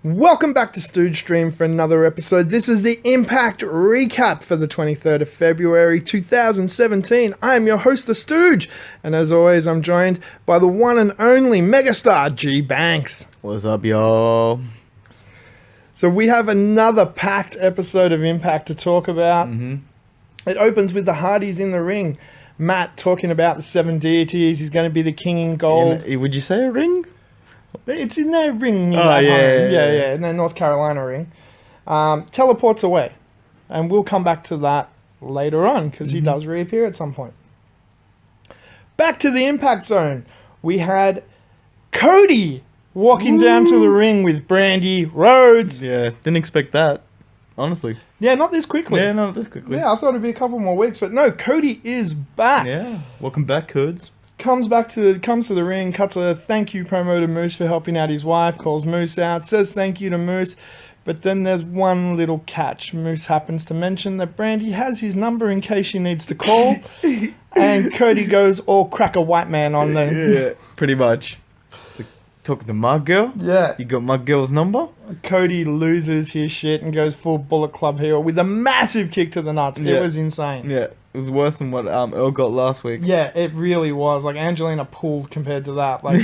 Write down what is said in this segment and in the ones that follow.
Welcome back to Stooge Stream for another episode. This is the Impact recap for the 23rd of February 2017. I am your host, the Stooge, and as always, I'm joined by the one and only megastar Gbanks. What's up, y'all? So we have another packed episode of Impact to talk about. It opens with the Hardys in the ring. Matt talking about the 7 deities. He's going to be the king in gold. Would you say a ring? It's in their ring. In in their North Carolina ring. Teleports away. And we'll come back to that later on because he does reappear at some point. Back to the Impact Zone. We had Cody walking down to the ring with Brandi RHODES. Yeah, didn't expect that, honestly. Yeah, not this quickly. Yeah, not this quickly. Yeah, I thought it'd be a couple more weeks, but no, Cody is back. Yeah, welcome back, Codes. Comes to the ring, cuts a thank you promo to Moose for helping out his wife, calls Moose out, says thank you to Moose, but then there's one little catch. Moose happens to mention that Brandi has his number in case she needs to call, and Cody goes all cracker white man on them. Yeah, pretty much. Talk to my girl. Yeah. You got my girl's number? Cody loses his shit and goes full Bullet Club heel with a massive kick to the nuts. Yeah. It was insane. Yeah, it was worse than what Earl got last week. Yeah, it really was. Like, Angelina pulled compared to that. Like,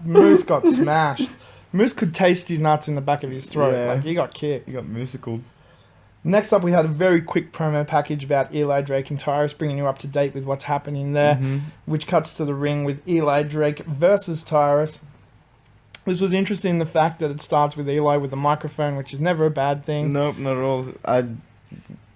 Moose got smashed. Moose could taste his nuts in the back of his throat. Yeah. Like, he got kicked. You got musicaled. Next up, we had a very quick promo package about Eli Drake and Tyrus, bringing you up to date with what's happening there, which cuts to the ring with Eli Drake versus Tyrus. This was interesting, the fact that it starts with Eli with the microphone, which is never a bad thing. Nope, not at all. I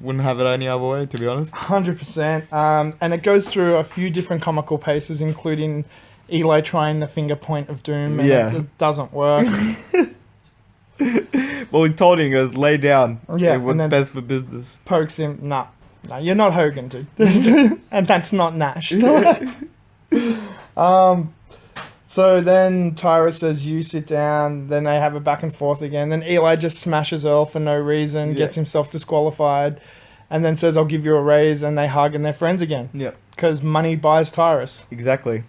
wouldn't have it any other way, to be honest. 100%. And it goes through a few different comical paces, including Eli trying the finger point of doom, and it doesn't work. Well, he told him, he goes, lay down. Yeah, It was best for business. Pokes him. Nah, you're not Hogan, dude. And that's not Nash. So then Tyrus says, you sit down. Then they have a back and forth again. Then Eli just smashes Earl for no reason, gets himself disqualified, and then says, I'll give you a raise. And they hug and they're friends again. Yeah. Because money buys Tyrus. Exactly.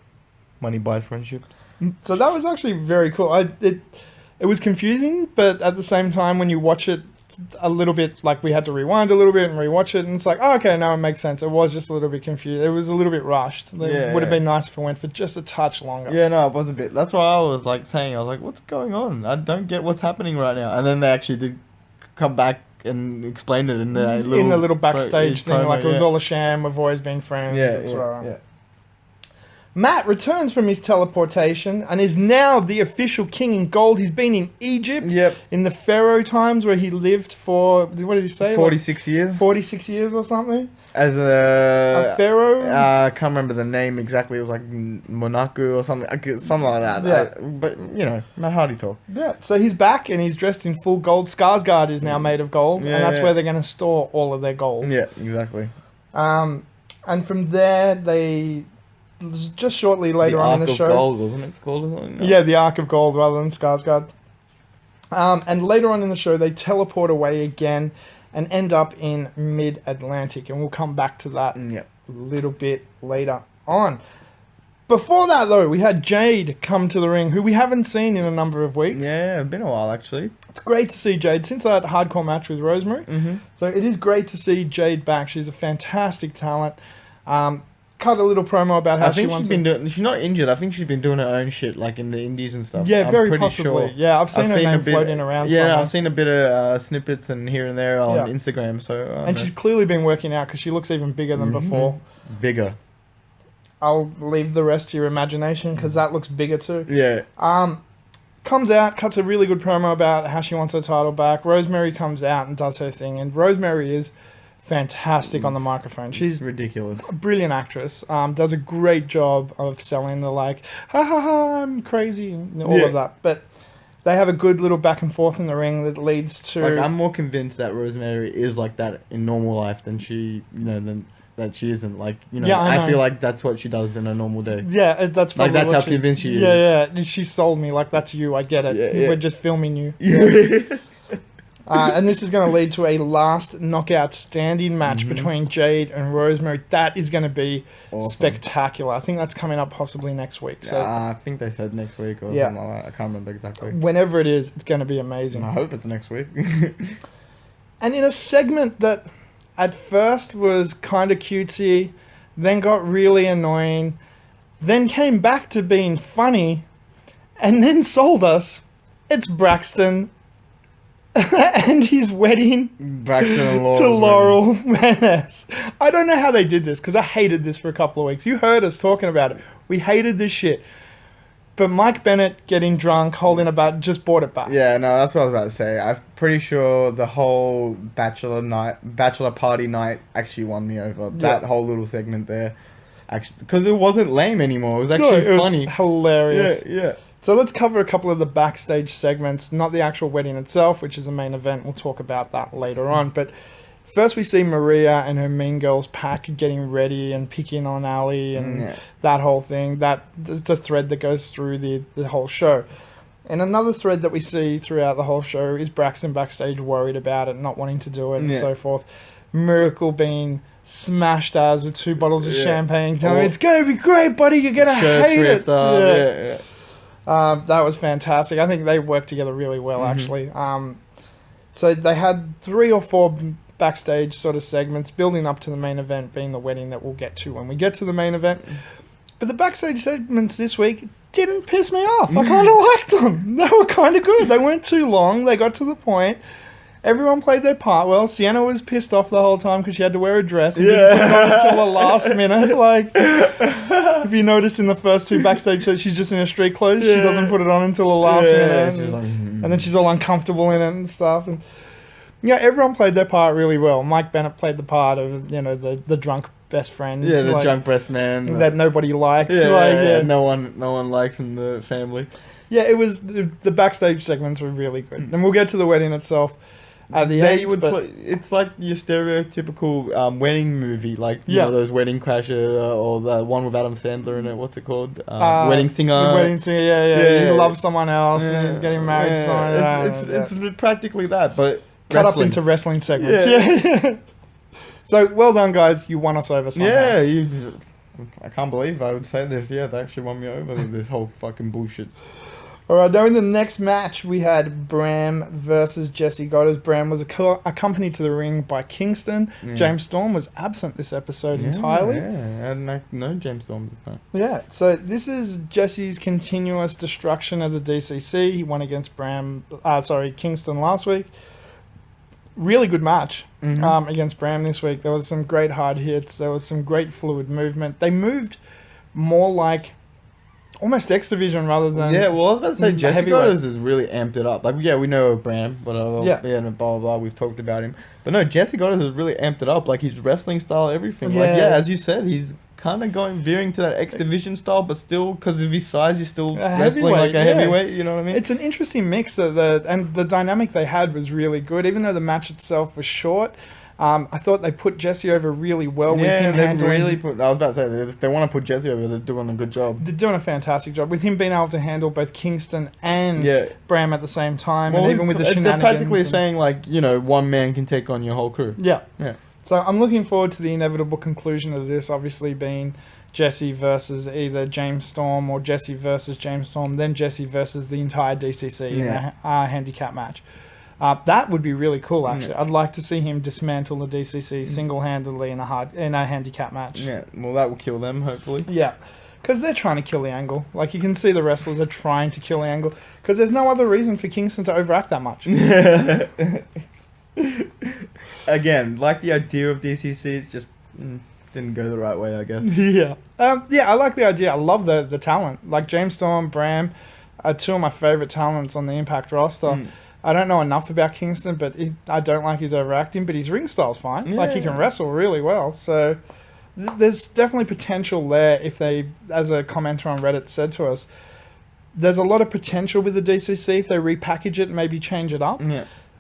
Money buys friendships. So that was actually very cool. It was confusing, but at the same time, when you watch it a little bit, like we had to rewind a little bit and rewatch it, and it's like, oh, okay, now it makes sense. It was just a little bit confused. It was a little bit rushed. It would have been nice if it went for just a touch longer. Yeah, no, it was a bit. That's why I was like saying, I was like, what's going on? I don't get what's happening right now. And then they actually did come back and explain it in the little backstage thing, like it was all a sham. We've always been friends. Yeah. Matt returns from his teleportation and is now the official king in gold. He's been in Egypt in the Pharaoh times where he lived for, what did he say? 46 years. 46 years or something? As a Pharaoh? I can't remember the name exactly. It was like Monaco or something like that. Yeah. But, you know, Matt Hardy talk. Yeah, so he's back and he's dressed in full gold. Skarsgård is now made of gold, and that's where they're going to store all of their gold. Yeah, exactly. And from there, just shortly later on in the show... The Ark of Gold, wasn't it called? No. Yeah, the Ark of Gold rather than Skarsgård. And later on in the show, they teleport away again and end up in mid-Atlantic. And we'll come back to that a little bit later on. Before that, though, we had Jade come to the ring, who we haven't seen in a number of weeks. Yeah, been a while, actually. It's great to see Jade since that hardcore match with Rosemary. So it is great to see Jade back. She's a fantastic talent. Cut a little promo about how she's not injured. I think she's been doing her own shit, like in the indies and stuff. Yeah, very possibly. Sure. Yeah, I've seen her name floating around. Yeah, somewhere. I've seen a bit of snippets and here and there on Instagram. So and she's clearly been working out because she looks even bigger than before. Bigger. I'll leave the rest to your imagination because that looks bigger too. Yeah. Comes out, cuts a really good promo about how she wants her title back. Rosemary comes out and does her thing, and Rosemary is fantastic on the microphone. She's ridiculous. A brilliant actress. Does a great job of selling the like, ha ha ha, I'm crazy, and all of that. But they have a good little back and forth in the ring that leads to... Like, I'm more convinced that Rosemary is like that in normal life than she, than that she isn't. Like, I feel like that's what she does in a normal day. Yeah, that's probably like, that's how convinced she is. Yeah, she sold me. Like, that's you. I get it. Yeah. We're just filming you. Yeah. And this is going to lead to a last knockout standing match between Jade and Rosemary. That is going to be spectacular. I think that's coming up possibly next week. So I think they said next week or something like that. I can't remember exactly. Whenever it is, it's going to be amazing. I hope it's next week. And in a segment that at first was kind of cutesy, then got really annoying, then came back to being funny, and then sold us, it's Braxton and his wedding Braxton and to Lural Maness. I don't know how they did this because I hated this for a couple of weeks. You heard us talking about it. We hated this shit. But Mike Bennett getting drunk, holding a bat, just brought it back. Yeah, no, that's what I was about to say. I'm pretty sure the whole bachelor party night actually won me over. That whole little segment there. Actually, because it wasn't lame anymore. It was actually funny. Was hilarious. Yeah. So let's cover a couple of the backstage segments, not the actual wedding itself, which is the main event. We'll talk about that later on. But first we see Maria and her Mean Girls pack getting ready and picking on Allie and that whole thing. That's a thread that goes through the whole show. And another thread that we see throughout the whole show is Braxton backstage worried about it, not wanting to do it and so forth. Miracle being smashed as with 2 bottles of champagne, telling me, it's going to be great, buddy, you're going to hate it. That was fantastic. I think they worked together really well, actually. So they had 3 or 4 backstage sort of segments building up to the main event being the wedding that we'll get to when we get to the main event. But the backstage segments this week didn't piss me off. I kind of liked them. They were kind of good. They weren't too long. They got to the point. Everyone played their part well. Sienna was pissed off the whole time because she had to wear a dress and didn't put it on until the last minute. Like, if you notice in the first 2 backstage, so she's just in her street clothes. She doesn't put it on until the last minute. And then she's all uncomfortable in it and stuff. And everyone played their part really well. Mike Bennett played the part of, the drunk best friend. Yeah, the drunk best man. That nobody likes. No one likes in the family. Yeah, it was, the backstage segments were really good. And we'll get to the wedding itself at the end. It's like your stereotypical wedding movie, like you know, those Wedding Crasher or the one with Adam Sandler in it. What's it called? Wedding Singer. The Wedding Singer, He loves someone else and he's getting married to someone else. It's practically that, but cut up into wrestling segments. So well done, guys. You won us over somehow. I can't believe I would say this. Yeah, they actually won me over with this whole fucking bullshit. All right, now in the next match, we had Bram versus Jess Godderz. Bram was accompanied to the ring by Kingston. James Storm was absent this episode entirely. Yeah, and no James Storm this time. Yeah, so this is Jesse's continuous destruction of the DCC. He won against Kingston last week. Really good match against Bram this week. There was some great hard hits. There was some great fluid movement. They moved more like almost X Division rather than... Yeah, well, I was about to say, Jesse Godderz has really amped it up. Like, we know Bram, whatever. And blah, blah, blah. We've talked about him. But no, Jesse Godderz has really amped it up. Like, his wrestling style, everything. Yeah. Like, as you said, he's kind of veering to that X Division style, but still, because of his size, he's still wrestling like a heavyweight, you know what I mean? It's an interesting mix, and the dynamic they had was really good. Even though the match itself was short, I thought they put Jesse over really well with him handling... I was about to say, if they want to put Jesse over, they're doing a good job. They're doing a fantastic job. With him being able to handle both Kingston and Bram at the same time, and even with the shenanigans... They're practically saying, like, one man can take on your whole crew. Yeah. So I'm looking forward to the inevitable conclusion of this, obviously being Jesse versus either James Storm or Jesse versus James Storm, then Jesse versus the entire DCC in a handicap match. That would be really cool, actually. I'd like to see him dismantle the DCC single-handedly in a handicap match. Yeah, well, that will kill them, hopefully. Yeah, because they're trying to kill the angle. Like, you can see the wrestlers are trying to kill the angle, because there's no other reason for Kingston to overact that much. Again, like the idea of DCC, it just didn't go the right way, I guess. I like the idea. I love the talent. Like, James Storm, Bram are 2 of my favourite talents on the Impact roster. I don't know enough about Kingston, but I don't like his overacting, but his ring style's fine. Like, he can wrestle really well. So there's definitely potential there if they, as a commenter on Reddit said to us, there's a lot of potential with the DCC if they repackage it and maybe change it up.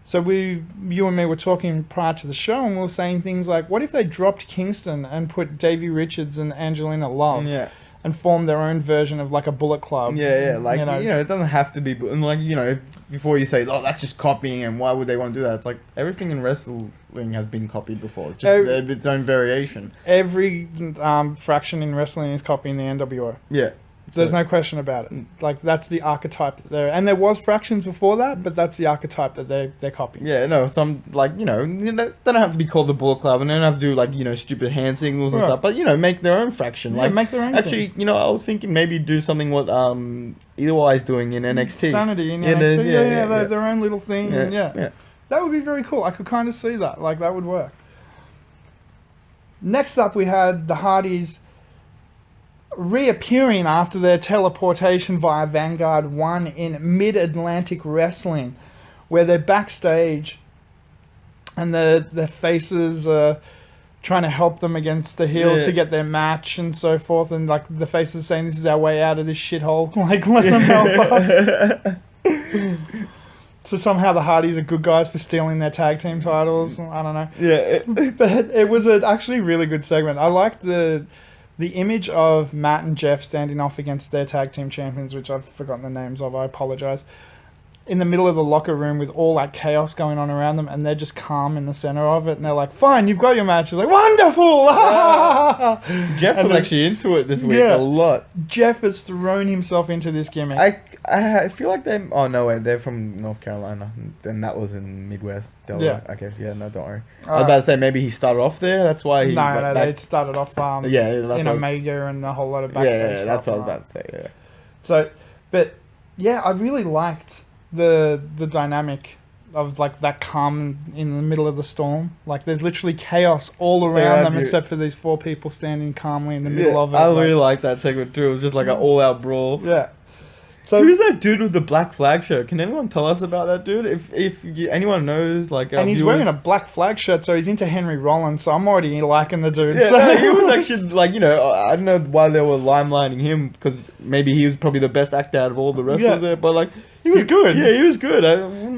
So you and me were talking prior to the show, and we were saying things like, what if they dropped Kingston and put Davey Richards and Angelina Love? and form their own version of like a Bullet Club. Yeah, like, it doesn't have to be, and like, before you say, oh, that's just copying, and why would they want to do that? It's like, everything in wrestling has been copied before. It's just its own variation. Every fraction in wrestling is copying the NWO. Yeah. There's no question about it. Like, that's the archetype that they're... And there was fractions before that, but that's the archetype that they're copying. Yeah, no, some, like, they don't have to be called the Bullet Club, and they don't have to do, like, stupid hand signals and stuff, but, make their own fraction. Yeah, like, make their own actually, thing. I was thinking maybe do something what Eli's doing in NXT. Sanity in NXT, their own little thing. Yeah. That would be very cool. I could kind of see that. Like, that would work. Next up, we had the Hardys reappearing after their teleportation via Vanguard 1 in Mid-Atlantic Wrestling, where they're backstage and their faces are trying to help them against the heels to get their match and so forth, and like the faces saying this is our way out of this shithole, like let them help us. So somehow the Hardys are good guys for stealing their tag team titles. I don't know. Yeah. But it was actually really good segment. I liked the image of Matt and Jeff standing off against their tag team champions, which I've forgotten the names of, I apologize, in the middle of the locker room with all that chaos going on around them, and they're just calm in the center of it, and they're like, fine, you've got your match. It's like, wonderful! Jeff was actually into it this week a lot. Jeff has thrown himself into this gimmick. I feel like they're from North Carolina, and that was in Midwest. Delaware. Yeah. Okay, don't worry. I was about to say maybe he started off there, that's why he... No, they started off in Omega and a whole lot of backstage stuff. That's what I was about to say, yeah. So, but, yeah, I really liked the dynamic of like that calm in the middle of the storm. Like there's literally chaos all around them except for these four people standing calmly in the middle of it. I really like that segment too. It was just like an all-out brawl. Yeah. So who's that dude with the black flag shirt? Can anyone tell us about that dude? If anyone knows, like, and he's wearing a black flag shirt, so he's into Henry Rollins. So I'm already liking the dude. Yeah, so. No, he was actually like, I don't know why they were limelighting him, because maybe he was probably the best actor out of all the wrestlers there. But like, he was good. Yeah, he was good.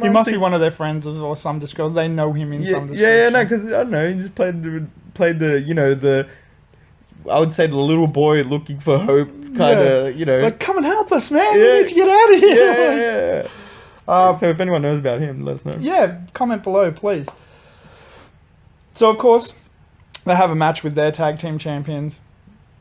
He must be one of their friends or some description. They know him in some description. Yeah, no, because I don't know. He just played the. I would say the little boy looking for hope, kind of, like, come and help us, man. We need to get out of here. Yeah. So if anyone knows about him, let us know. Yeah, comment below, please. So, of course, they have a match with their tag team champions.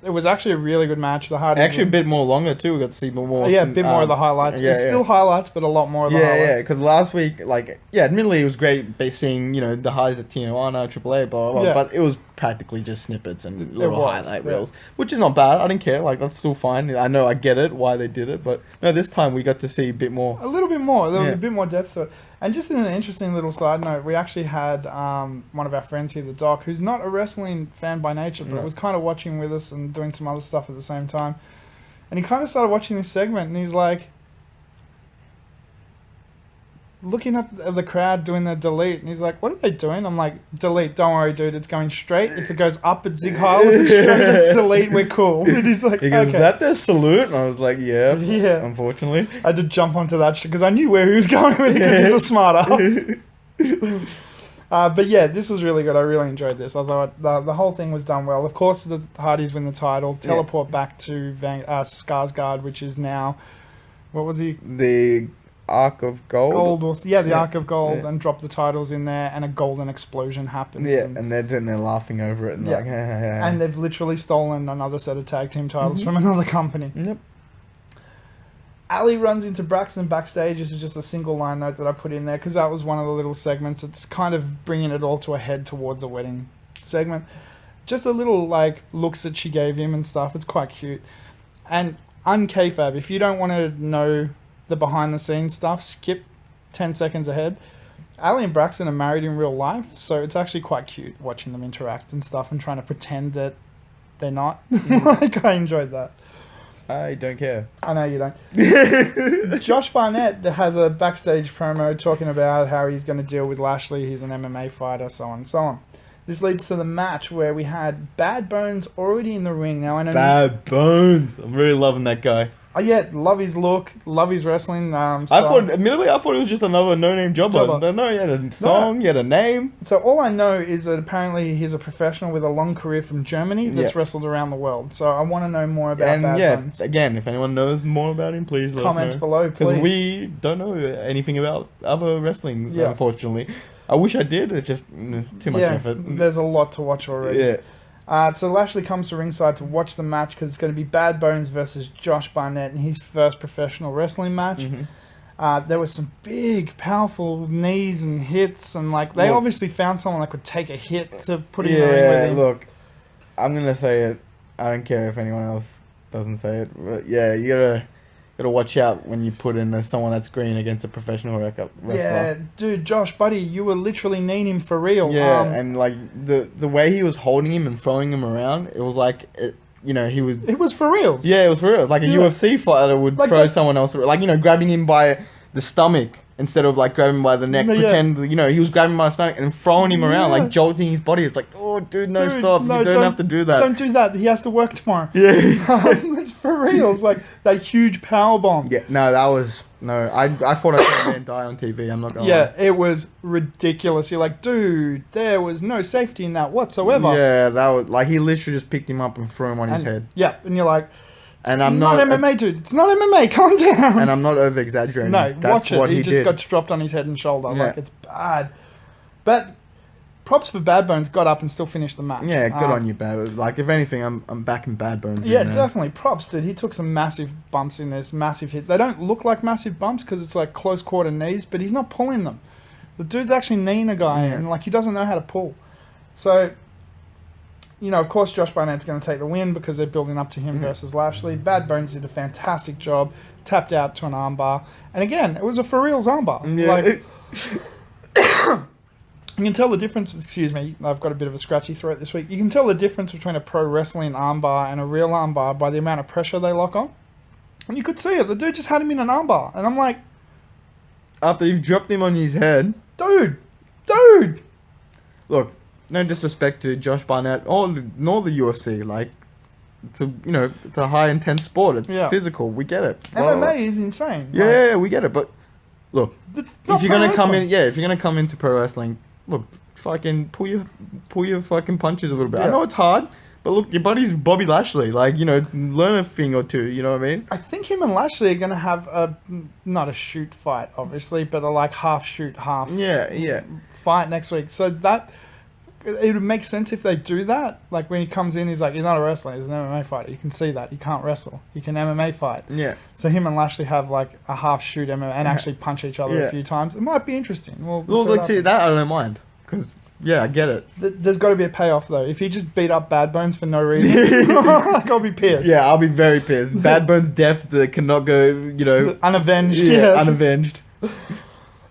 It was actually a really good match. The Hardys actually a bit more longer too. We got to see more. Yeah, a bit more of the highlights. It's still highlights, but a lot more of the highlights. Yeah, because last week, admittedly, it was great seeing the highs at Tijuana, AAA, blah blah. But it was practically just snippets and little highlight reels, which is not bad. I didn't care. Like, that's still fine. I know, I get it why they did it, but no, this time we got to see a bit more. A little bit more. There was a bit more depth to it. And just in an interesting little side note, we actually had one of our friends here, the Doc, who's not a wrestling fan by nature, but was kind of watching with us and doing some other stuff at the same time. And he kind of started watching this segment, and he's like, looking at the crowd doing the delete, and he's like, what are they doing? I'm like, delete, don't worry, dude, it's going straight. If it goes up at Zig Heil, if it's straight, it's delete, we're cool. And he's like, he goes, is that their salute? And I was like, yeah, unfortunately. I had to jump onto that shit because I knew where he was going with it, because he's a smart ass. But yeah, this was really good. I really enjoyed this. I thought the whole thing was done well. Of course, the Hardys win the title, teleport back to Skarsgård, which is now, what was he? The Arc of Gold? The Arc of Gold, and drop the titles in there, and a golden explosion happens. Yeah, and they're laughing over it. And like, and they've literally stolen another set of tag team titles from another company. Yep. Allie runs into Braxton backstage. This is just a single line note that I put in there, because that was one of the little segments. It's kind of bringing it all to a head towards a wedding segment. Just a little, like, looks that she gave him and stuff. It's quite cute. And unkayfabe, if you don't want to know the behind-the-scenes stuff, skip 10 seconds ahead. Allie and Braxton are married in real life, so it's actually quite cute watching them interact and stuff and trying to pretend that they're not. Like, I enjoyed that. I don't care. I know you don't. Josh Barnett has a backstage promo talking about how he's going to deal with Lashley. He's an MMA fighter, so on and so on. This leads to the match where we had Bad Bones already in the ring. Now, I know Bad Bones. I'm really loving that guy. Oh yeah, love his look, love his wrestling. Admittedly, I thought it was just another no-name jobber. No, he had a song, he had a name. So all I know is that apparently he's a professional with a long career from Germany that's wrestled around the world. So I want to know more about that. And again, if anyone knows more about him, please let us know. Comments below, please. Because we don't know anything about other wrestling, unfortunately. I wish I did. It's just too much effort. There's a lot to watch already. Yeah. So Lashley comes to ringside to watch the match because it's going to be Bad Bones versus Josh Barnett in his first professional wrestling match. Mm-hmm. There was some big, powerful knees and hits, and they obviously found someone that could take a hit to put him in the ring with him. Look, I'm going to say it. I don't care if anyone else doesn't say it. But yeah, you gotta watch out when you put in someone that's green against a professional wrestler. Yeah, dude, Josh, buddy, you were literally kneeing him for real. Yeah, and the way he was holding him and throwing him around, it was he was... It was for reals. Yeah, it was for real. Like a UFC fighter would throw someone else, grabbing him by the stomach instead of grabbing him by the neck. Pretend, he was grabbing by the stomach and throwing him around, jolting his body. It's like, oh, dude, stop. You don't have to do that. Don't do that. He has to work tomorrow. Yeah. It's for real. It's like that huge power bomb. Yeah, no, that was... No, I thought I saw a man die on TV. I'm not going to lie. Yeah, it was ridiculous. You're like, dude, there was no safety in that whatsoever. Yeah, that was... he literally just picked him up and threw him on his head. Yeah, and you're like... And I'm not MMA, dude. It's not MMA. Calm down. And I'm not over-exaggerating. No, watch it. He just got dropped on his head and shoulder. Yeah. It's bad. But props for Bad Bones. Got up and still finished the match. Yeah, good on you, Bad. If anything, I'm backing Bad Bones. Yeah, definitely. Props, dude. He took some massive bumps in this. Massive hit. They don't look like massive bumps because it's close quarter knees, but he's not pulling them. The dude's actually kneeing a guy and he doesn't know how to pull. So... of course, Josh Barnett's going to take the win because they're building up to him versus Lashley. Bad Bones did a fantastic job, tapped out to an armbar. And again, it was a for reals armbar. Yeah. You can tell the difference, excuse me, I've got a bit of a scratchy throat this week. You can tell the difference between a pro wrestling armbar and a real armbar by the amount of pressure they lock on. And you could see it. The dude just had him in an armbar. And I'm like... After you've dropped him on his head... Dude! Look... No disrespect to Josh Barnett nor the UFC. It's a high intense sport. It's physical. We get it. MMA is insane. Yeah, we get it. But look, if you're gonna come into pro wrestling, look, fucking pull your fucking punches a little bit. Yeah. I know it's hard, but look, your buddy's Bobby Lashley. Learn a thing or two. You know what I mean? I think him and Lashley are gonna have not a shoot fight, obviously, but a half shoot, half fight next week. So that. It would make sense if they do that. When he comes in, he's not a wrestler, he's an MMA fighter. You can see that. He can't wrestle. He can MMA fight. Yeah. So him and Lashley have a half shoot MMA and actually punch each other a few times. It might be interesting. We'll see that. I don't mind. Because, I get it. There's got to be a payoff, though. If he just beat up Bad Bones for no reason, I'll be pissed. Yeah, I'll be very pissed. Bad Bones' death that cannot go, unavenged. Yeah, unavenged.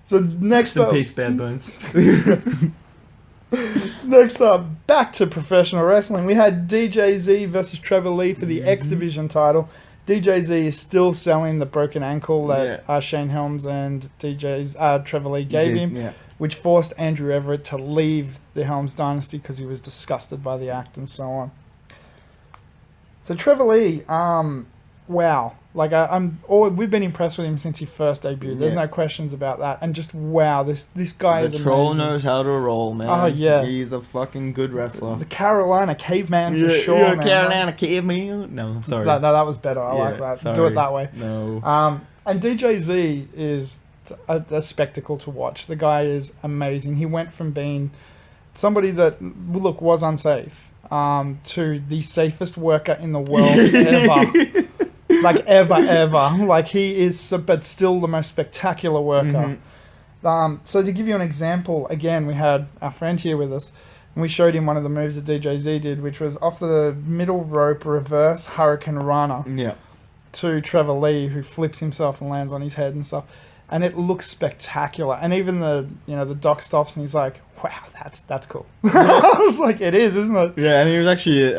So next up... Peace, Bad Bones. Next up, back to professional wrestling. We had DJZ versus Trevor Lee for the X Division title. DJZ is still selling the broken ankle that Shane Helms and Trevor Lee gave him, which forced Andrew Everett to leave the Helms dynasty because he was disgusted by the act and so on. So Trevor Lee, wow. We've been impressed with him since he first debuted. There's no questions about that. And just, wow, this guy is amazing. The troll knows how to roll, man. Oh, yeah. He's a fucking good wrestler. The Carolina caveman for sure, man. Carolina caveman? No, sorry. No, that was better. I like that. Sorry. Do it that way. No. And DJZ is a spectacle to watch. The guy is amazing. He went from being somebody that, was unsafe to the safest worker in the world ever. Ever. He is, but still the most spectacular worker. So to give you an example, again, we had our friend here with us, and we showed him one of the moves that DJZ did, which was off the middle rope reverse Hurricane Rana to Trevor Lee, who flips himself and lands on his head and stuff. And it looks spectacular. And even the doc stops and he's like, wow, that's cool. I was like, it is, isn't it? Yeah, and he was actually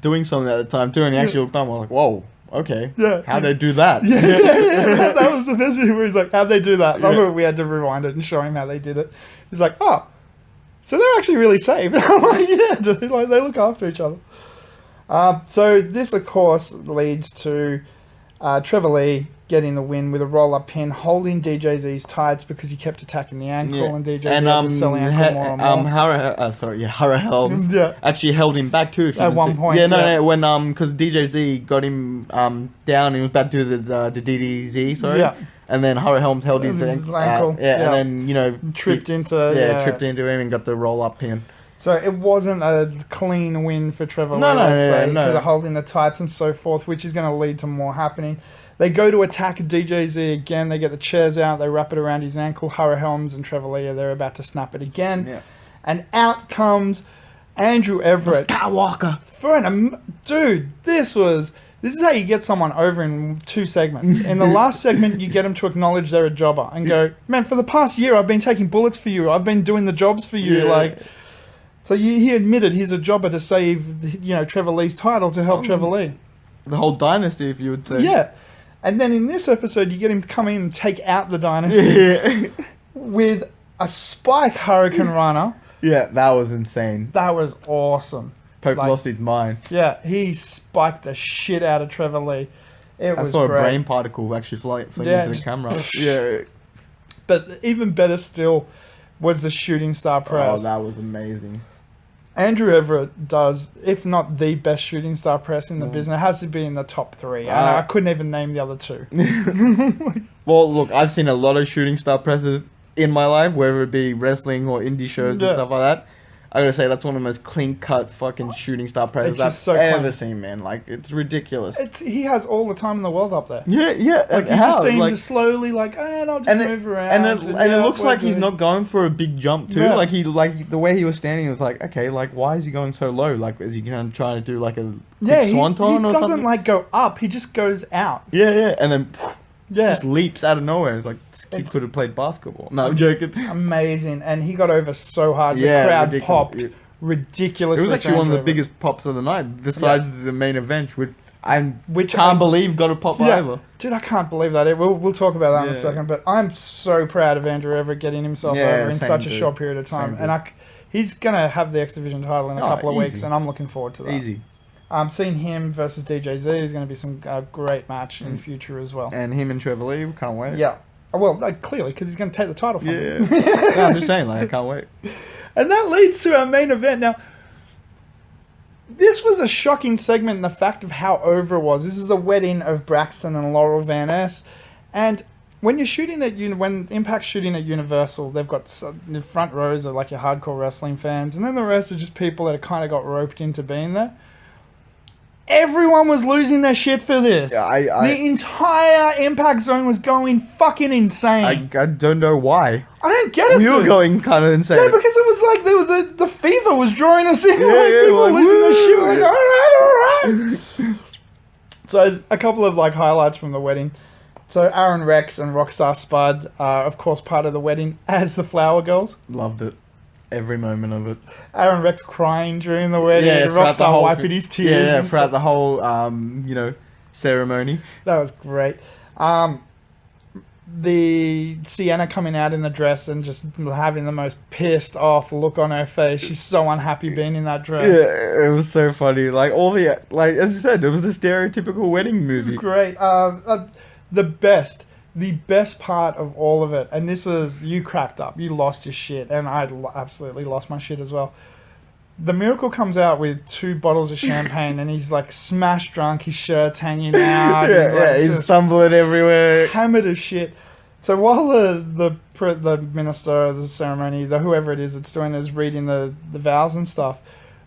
doing something at the time too, and he actually looked up and was like, whoa. Okay. Yeah. How'd they do that? Yeah. That was the best video where he's like, how'd they do that? Yeah. We had to rewind it and show him how they did it. He's like, oh, so they're actually really safe. I'm like, yeah, dude. They look after each other. So this, of course, leads to Trevor Lee getting the win with a roll-up pin, holding DJZ's tights because he kept attacking the ankle, and DJZ had to sell the ankle more and more. Hara Helms actually held him back too. At one point, when because DJZ got him down, he was about to do the DDZ, and then Hara Helms held his ankle, and then tripped into him and got the roll-up pin. So it wasn't a clean win for Trevor Lee, no. Holding the tights and so forth, which is going to lead to more happening. They go to attack DJZ again. They get the chairs out. They wrap it around his ankle. Hara Helms and Trevor Lee they're about to snap it again. Yeah. And out comes Andrew Everett. The Skywalker. Dude, this is how you get someone over in 2 segments. In the last segment, you get them to acknowledge they're a jobber and go, man, for the past year, I've been taking bullets for you. I've been doing the jobs for you. So he admitted he's a jobber to save, Trevor Lee's title to help Trevor Lee. The whole dynasty, if you would say. Yeah. And then in this episode, you get him to come in and take out the dynasty with a spike Hurricane Runner. Yeah, that was insane. That was awesome. Pope lost his mind. Yeah, he spiked the shit out of Trevor Lee. I saw a brain particle actually flying into the camera. Yeah. But even better still was the shooting star press. Oh, that was amazing. Andrew Everett does, if not the best shooting star press in the business. It has to be in the top 3. I couldn't even name the other 2. Well, look, I've seen a lot of shooting star presses in my life, whether it be wrestling or indie shows and stuff like that. I gotta say, that's one of the most clean-cut fucking shooting star presses I've ever seen, man. Like, it's ridiculous. He has all the time in the world up there. Yeah. Like, you just see him just slowly, I'll just move around. And it looks like he's not going for a big jump, too. Yeah. Like, the way he was standing, it was like, okay, why is he going so low? Like, is he trying to do, a quick swanton or something? He doesn't, go up. He just goes out. Yeah. And then... just leaps out of nowhere. It's like, this kid could have played basketball. No, I'm joking. Amazing. And he got over so hard. The crowd popped ridiculously. It was actually one of the biggest pops of the night, besides the main event, which I can't believe got a pop over. Dude, I can't believe that. We'll talk about that in a second. But I'm so proud of Andrew Everett getting himself over in such a short period of time. And he's going to have the X Division title in a couple of weeks, and I'm looking forward to that. Easy. Seeing him versus DJZ is going to be some great match in the future as well. And him and Trevor Lee, can't wait. Yeah. Well, clearly, because he's going to take the title from him. I'm just saying, I can't wait. And that leads to our main event. Now, this was a shocking segment in the fact of how over it was. This is the wedding of Braxton and Laurel Van Ness. And when you're shooting when Impact's shooting at Universal, they've got the front rows are your hardcore wrestling fans, and then the rest are just people that have kind of got roped into being there. Everyone was losing their shit for this. Yeah, the entire Impact Zone was going fucking insane. I don't know why. I don't get it. We were going kind of insane. Yeah, because it was like the fever was drawing us in. People were losing their shit. We're all right. So a couple of highlights from the wedding. So Aron Rex and Rockstar Spud are, of course, part of the wedding as the Flower Girls. Loved it. Every moment of it. Aron Rex crying during the wedding. Yeah, Rockstar wiping his tears. Yeah, throughout the whole, ceremony. That was great. The Sienna coming out in the dress and just having the most pissed off look on her face. She's so unhappy being in that dress. Yeah, it was so funny. As you said, it was the stereotypical wedding movie. It was great. The best part of all of it, and this is, you cracked up, you lost your shit, and I absolutely lost my shit as well. The Miracle comes out with 2 bottles of champagne, and he's smash drunk, his shirt's hanging out. He's stumbling everywhere. Hammered as shit. So while the minister of the ceremony, whoever it is that's doing is reading the vows and stuff,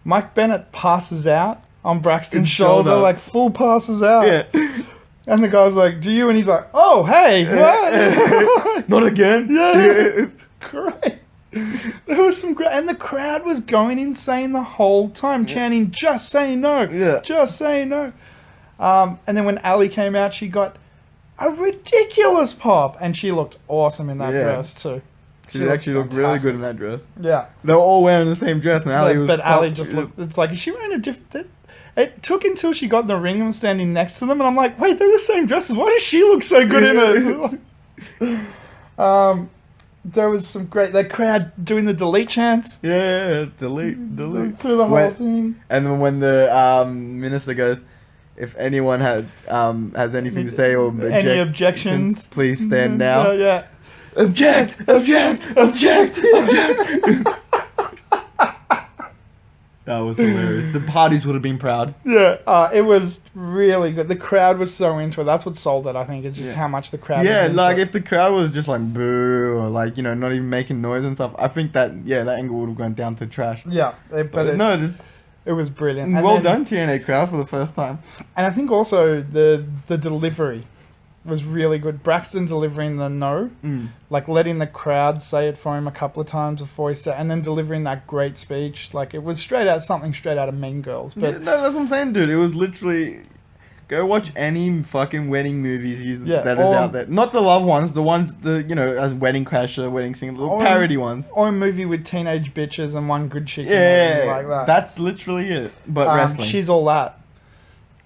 Mike Bennett passes out on Braxton's shoulder, full passes out. Yeah. And the guy's like, do you? And he's like, oh, hey, what? Not again. Yeah. Great. There was some great, and the crowd was going insane the whole time, chanting, just say no. Yeah. Just say no. And then when Allie came out, she got a ridiculous pop, and she looked awesome in that dress too. She actually looked really good in that dress. Yeah. They were all wearing the same dress, and Allie was... But Allie just looked... It's like, is she wearing a different... It took until she got in the ring and was standing next to them, and I'm like, wait, they're the same dresses. Why does she look so good in it? There was some great... The crowd doing the delete chants. Yeah, delete. Through the whole thing. And then when the minister goes, If anyone has anything to say or any objections, please stand now. Yeah. Object! That was hilarious. The parties would have been proud. Yeah, it was really good. The crowd was so into it. That's what sold it, I think. It's just how much the crowd was into it. If the crowd was just like boo or like, you know, not even making noise and stuff, I think that angle would have gone down to trash. Yeah, it was brilliant. And well done, TNA crowd, for the first time. And I think also the delivery was really good. Braxton delivering the no, like letting the crowd say it for him a couple of times before he said, and then delivering that great speech. Like it was something straight out of Mean Girls. But no, that's what I'm saying, dude. It was literally, go watch any fucking wedding movies that is out there. Not the love ones, the ones as Wedding Crasher, Wedding Singer, the parody ones. Or a movie with teenage bitches and one good chick. Yeah, like that. That's literally it. But wrestling. She's All That.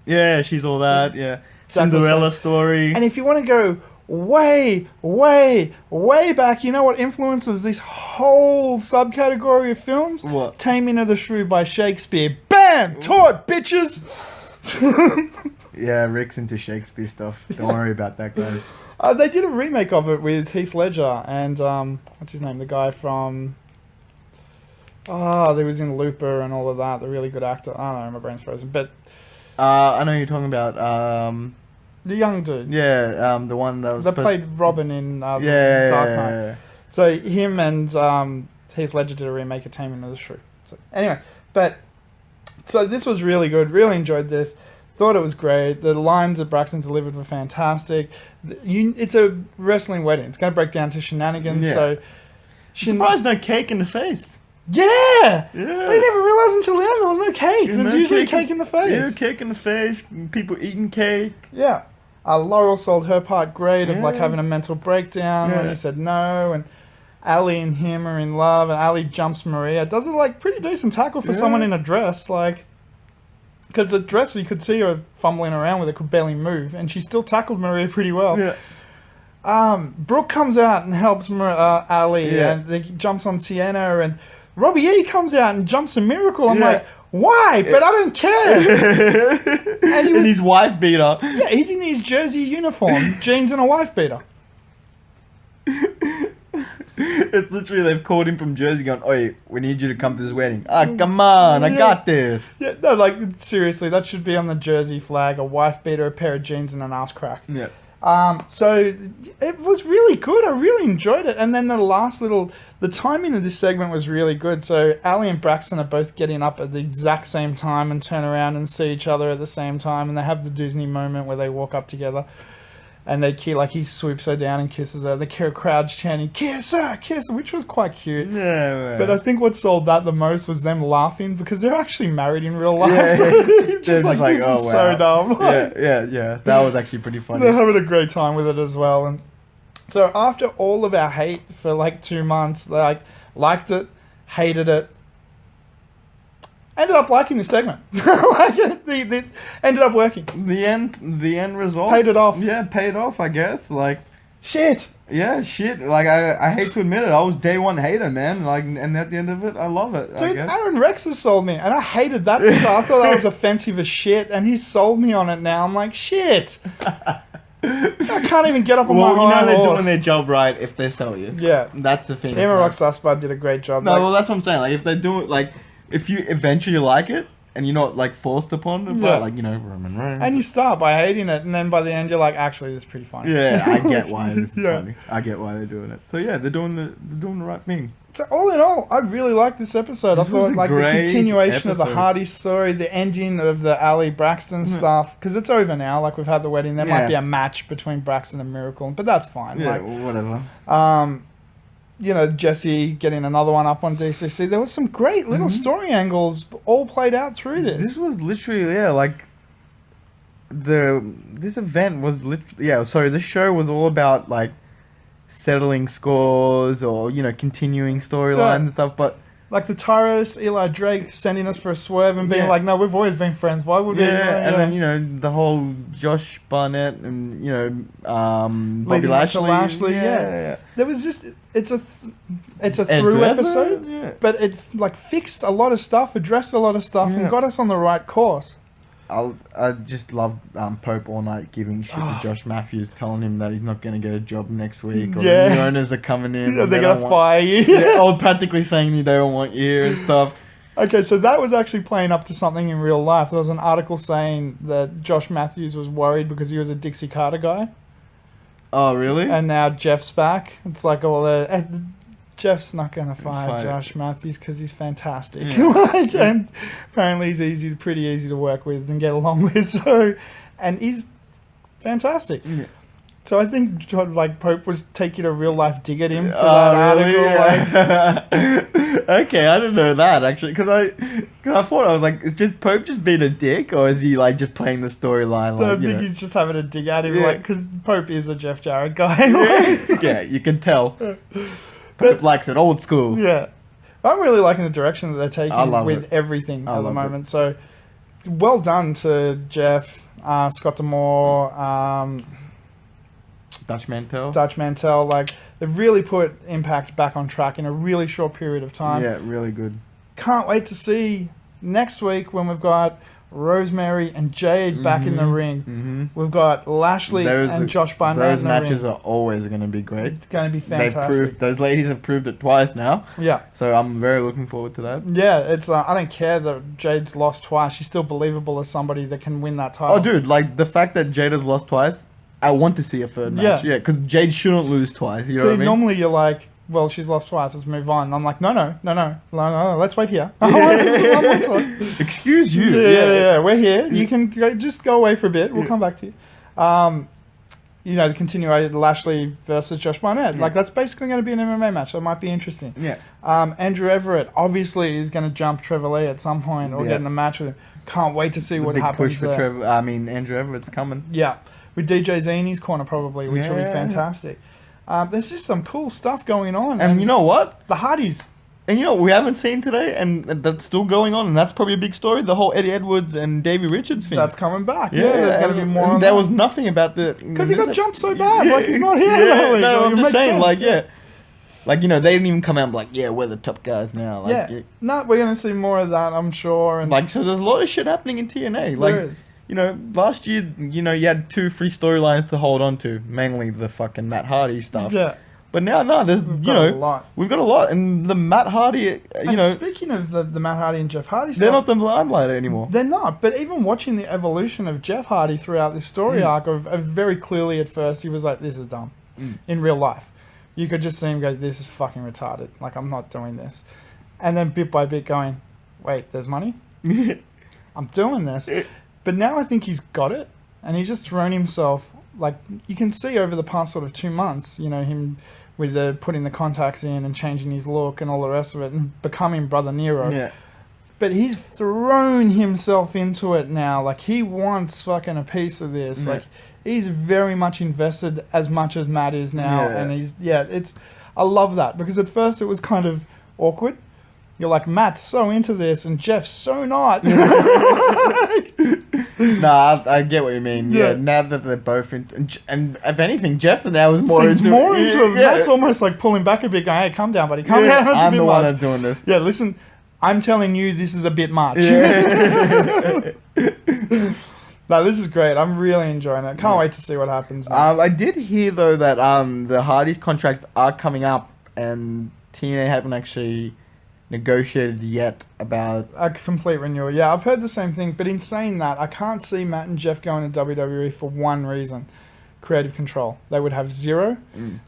Yeah, She's All That. Yeah. Cinderella story. And if you want to go way, way, way back, you know what influences this whole subcategory of films? What? Taming of the Shrew by Shakespeare. Bam! Taught, bitches! Yeah, Rick's into Shakespeare stuff. Don't worry about that, guys. They did a remake of it with Heath Ledger and, what's his name? The guy from... they was in Looper and all of that. The really good actor. I don't know, my brain's frozen. But... I know you're talking about... the young dude. Yeah, the one that was... That played Robin in Dark Knight. Yeah. So him and Heath Ledger did a remake of Taming of the Shrew. So anyway, so this was really good. Really enjoyed this. Thought it was great. The lines that Braxton delivered were fantastic. It's a wrestling wedding. It's going to break down to shenanigans. Yeah. So, surprised no cake in the face. Yeah! I never realised until then there was no cake. There's usually cake in the face. Yeah, cake in the face. People eating cake. Yeah. Laurel sold her part great of like having a mental breakdown when he said no, and Allie and him are in love, and Allie jumps Maria. Does it like pretty decent tackle for someone in a dress, like, because the dress you could see her fumbling around with it, could barely move, and she still tackled Maria pretty well. Yeah. Brooke comes out and helps Allie, and they jumps on Sienna, and Robbie E comes out and jumps a Miracle. I'm like, why? But I don't care. And his wife beater. Yeah, he's in his jersey uniform, jeans and a wife beater. It's literally, they've called him from Jersey going, "Oi, we need you to come to this wedding." Come on, I got this. Yeah, no, like, seriously, that should be on the Jersey flag, a wife beater, a pair of jeans and an ass crack. Yeah. So it was really good. I really enjoyed it. And then the timing of this segment was really good. So Allie and Braxton are both getting up at the exact same time and turn around and see each other at the same time. And they have the Disney moment where they walk up together. And he swoops her down and kisses her. The crowd's chanting, "Kiss her, kiss her," which was quite cute. Yeah. But I think what sold that the most was them laughing because they're actually married in real life. Yeah. Just like, this is so dumb. Yeah. That was actually pretty funny. They're having a great time with it as well. And so after all of our hate for like 2 months, they liked it, hated it, ended up liking the segment. They ended up working. The end result paid it off. Yeah, paid off, I guess. Like, shit. Yeah, shit. Like, I hate to admit it, I was day one hater, man. Like, and at the end of it, I love it. Dude, Aron Rex has sold me, and I hated that because I thought that was offensive as shit, and he's sold me on it now. I'm like, shit. I can't even get up on my high horse. They're doing their job right if they sell you. Yeah. That's the thing. Him and Rockstar Spud did a great job. No, well, that's what I'm saying. Like, if they do it, like, if you eventually like it, and you're not, like, forced upon it, but, like, Roman Reigns. And you start by hating it, and then by the end you're like, actually, this is pretty funny. Yeah, I get why this is funny. I get why they're doing it. So, yeah, they're doing the right thing. So, all in all, I really liked this episode. I thought, like, the continuation of the Hardy story, the ending of the Allie Braxton stuff, because it's over now. Like, we've had the wedding. There might be a match between Braxton and Miracle, but that's fine. Yeah, whatever. Jesse getting another one up on DCC. There was some great little story angles all played out through this. This was literally, this event was literally, this show was all about, like, settling scores or, continuing storylines and stuff, but... Like the Tyrus, Eli Drake sending us for a swerve and being like, no, we've always been friends. Why would we? And then, the whole Josh Barnett and, Bobby Lashley. Yeah. There was just, it's a through episode, but it, like, fixed a lot of stuff, addressed a lot of stuff, and got us on the right course. I just love Pope all night giving shit to Josh Matthews, telling him that he's not going to get a job next week, or the new owners are coming in. They're going to fire you. Or practically saying they don't want you and stuff. Okay, so that was actually playing up to something in real life. There was an article saying that Josh Matthews was worried because he was a Dixie Carter guy. Oh, really? And now Jeff's back. It's like all the... Jeff's not going to fire Josh Matthews because he's fantastic. Yeah. And apparently he's pretty easy to work with and get along with. So, and he's fantastic. Yeah. So I think Pope was taking a real life dig at him for that article. Yeah. Okay, I didn't know that actually because I thought I was like, is just Pope just being a dick, or is he like just playing the storyline? I think he's just having a dig at him, because Pope is a Jeff Jarrett guy. Yeah, you can tell. Pope likes it old school. Yeah, I'm really liking the direction that they're taking with everything at the moment. So well done to Jeff, Scott D'Amore. Dutch Mantel. Like, they've really put Impact back on track in a really short period of time. Yeah, really good. Can't wait to see next week when we've got Rosemary and Jade back in the ring. We've got Lashley and Josh Barnett. Those matches are always going to be great. It's going to be fantastic. Those ladies have proved it twice now. Yeah. So I'm very looking forward to that. Yeah, it's I don't care that Jade's lost twice. She's still believable as somebody that can win that title. Oh, dude, like the fact that Jade has lost twice, I want to see a third match. Yeah, because Jade shouldn't lose twice. You know what I mean? Normally you're like, well, she's lost twice, let's move on. And I'm like, no, let's wait here. Excuse you. Yeah, we're here. You can just go away for a bit. We'll come back to you. The continuation, Lashley versus Josh Barnett. Like, that's basically going to be an MMA match. That might be interesting. Yeah. Andrew Everett obviously is going to jump Trevor Lee at some point or get in the match with him. Can't wait to see what happens push for there. Trevor. Andrew Everett's coming. Yeah. With DJ Zini's corner probably, which will be fantastic. There's just some cool stuff going on. And you know what? The Hardys. And you know what we haven't seen today, and that's still going on, and that's probably a big story, the whole Eddie Edwards and Davey Richards thing. That's coming back. Yeah, there's going to be more on there was nothing about the... Because he got jumped so bad. Like, he's not here. No, I'm just saying, like, Like, they didn't even come out and be like, yeah, we're the top guys now. Like, No, we're going to see more of that, I'm sure. And like, so there's a lot of shit happening in TNA. Like, there is. Last year, you had 2 free storylines to hold on to, mainly the fucking Matt Hardy stuff. Yeah. But now, there's, we've got a lot. And the Matt Hardy, speaking of the Matt Hardy and Jeff Hardy stuff. They're not the limelight anymore. They're not. But even watching the evolution of Jeff Hardy throughout this story arc of very clearly at first, he was like, this is dumb. In real life. You could just see him go, this is fucking retarded. Like, I'm not doing this. And then bit by bit going, wait, there's money? I'm doing this. But now I think he's got it. And he's just thrown himself, like, you can see over the past sort of 2 months, him with putting the contacts in and changing his look and all the rest of it and becoming Brother Nero. Yeah. But he's thrown himself into it now. Like, he wants fucking a piece of this. Like, he's very much invested as much as Matt is now. And I love that, because at first it was kind of awkward. You're like, Matt's so into this and Jeff's so not. I get what you mean. Yeah, now that they're both into, and if anything, Jeff now is more into it. Matt's almost like pulling back a bit, going, hey, calm down, buddy. Calm down. I'm the one that's doing this. Yeah, listen, I'm telling you this is a bit much. No, this is great. I'm really enjoying it. Can't wait to see what happens next. I did hear, though, that the Hardys contracts are coming up, and TNA haven't actually negotiated yet about a complete renewal. Yeah, I've heard the same thing, but in saying that, I can't see Matt and Jeff going to WWE for one reason: creative control. They would have zero.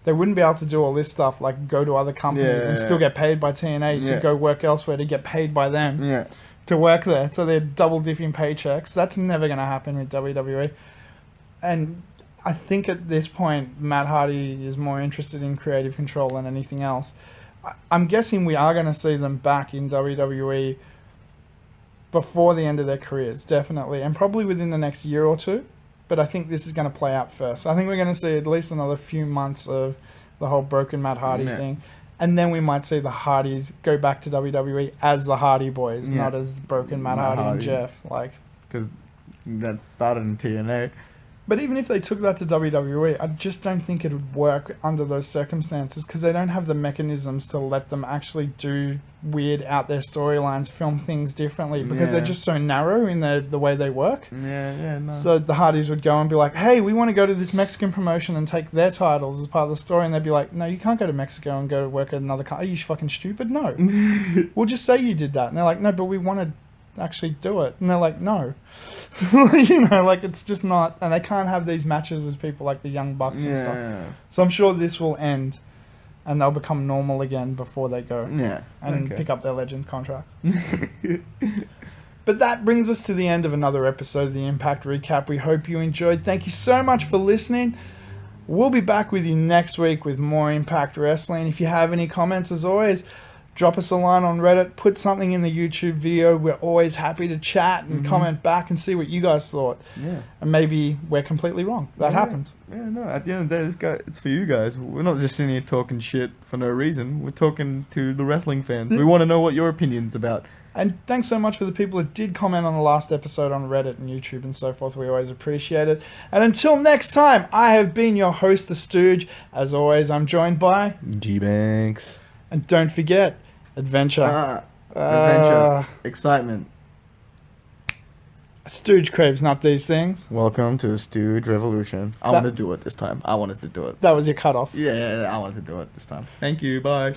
They wouldn't be able to do all this stuff, like go to other companies and still get paid by TNA to go work elsewhere to get paid by them to work there. So they're double dipping paychecks. That's never going to happen with WWE. And I think at this point, Matt Hardy is more interested in creative control than anything else. I'm guessing we are going to see them back in WWE before the end of their careers, definitely, and probably within the next year or two. But I think this is going to play out first. I think we're going to see at least another few months of the whole broken Matt Hardy thing, and then we might see the Hardys go back to WWE as the Hardy Boys, not as broken Matt Hardy and Jeff. Like, because that started in TNA. But even if they took that to WWE, I just don't think it would work under those circumstances because they don't have the mechanisms to let them actually do weird out there storylines, film things differently because they're just so narrow in the way they work. No. So the Hardys would go and be like, hey, we want to go to this Mexican promotion and take their titles as part of the story. And they'd be like, no, you can't go to Mexico and go work at another country. Are you fucking stupid? No. We'll just say you did that. And they're like, no, but we want to actually do it. And they're like, no. It's just not. And they can't have these matches with people like the Young Bucks and stuff. So I'm sure this will end and they'll become normal again before they go and pick up their Legends contracts. But that brings us to the end of another episode of the Impact Recap. We hope you enjoyed. Thank you so much for listening. We'll be back with you next week with more Impact Wrestling. If you have any comments, as always, drop us a line on Reddit, put something in the YouTube video. We're always happy to chat and comment back and see what you guys thought. Yeah. And maybe we're completely wrong. That happens. Yeah, no, at the end of the day, it's for you guys. We're not just sitting here talking shit for no reason. We're talking to the wrestling fans. We want to know what your opinion's about. And thanks so much for the people that did comment on the last episode on Reddit and YouTube and so forth. We always appreciate it. And until next time, I have been your host, the Stooge. As always, I'm joined by... Gbanks. And don't forget... Adventure. Adventure. Excitement. Stooge craves not these things. Welcome to Stooge Revolution. I want to do it this time. I wanted to do it. That was your cutoff. Yeah, I wanted to do it this time. Thank you. Bye.